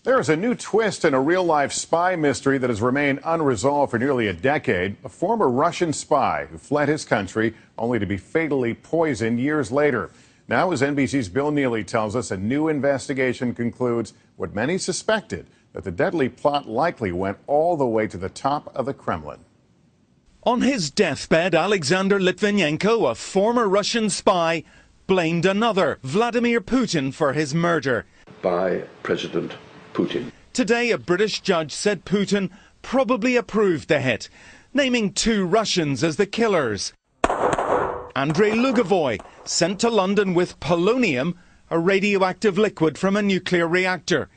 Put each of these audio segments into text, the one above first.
There is a new twist in a real-life spy mystery that has remained unresolved for nearly a decade. A former Russian spy who fled his country only to be fatally poisoned years later. Now, as NBC's Bill Neely tells us, a new investigation concludes what many suspected, that the deadly plot likely went all the way to the top of the Kremlin. On his deathbed, Alexander Litvinenko, a former Russian spy, blamed another, Vladimir Putin, for his murder. By President Putin. Today, a British judge said Putin probably approved the hit, naming 2 Russians as the killers. Andrei Lugovoy, sent to London with polonium, a radioactive liquid from a nuclear reactor,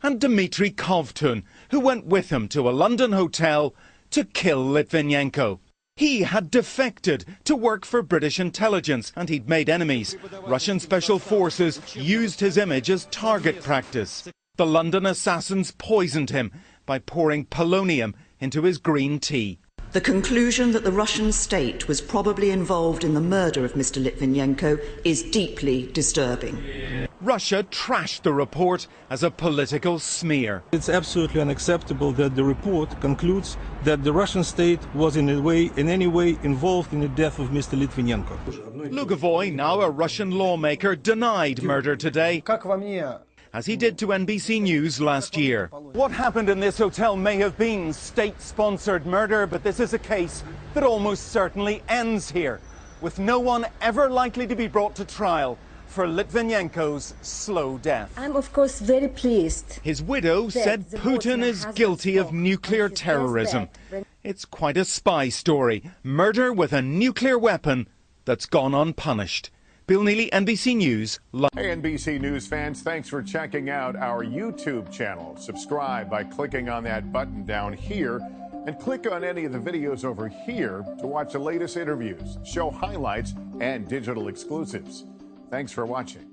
and Dmitry Kovtun, who went with him to a London hotel to kill Litvinenko. He had defected to work for British intelligence, and he'd made enemies. Russian special forces used his image as target practice. The London assassins poisoned him by pouring polonium into his green tea. The conclusion that the Russian state was probably involved in the murder of Mr. Litvinenko is deeply disturbing. Russia trashed the report as a political smear. It's absolutely unacceptable that the report concludes that the Russian state was in any way involved in the death of Mr. Litvinenko. Lugovoy, now a Russian lawmaker, denied murder today, as he did to NBC News last year. What happened in this hotel may have been state-sponsored murder, but this is a case that almost certainly ends here, with no one ever likely to be brought to trial for Litvinenko's slow death. I'm of course very pleased. His widow said Putin is guilty of nuclear terrorism. It's quite a spy story. Murder with a nuclear weapon that's gone unpunished. Bill Neely, NBC News. Hey, NBC News fans, thanks for checking out our YouTube channel. Subscribe by clicking on that button down here, and click on any of the videos over here to watch the latest interviews, show highlights, and digital exclusives. Thanks for watching.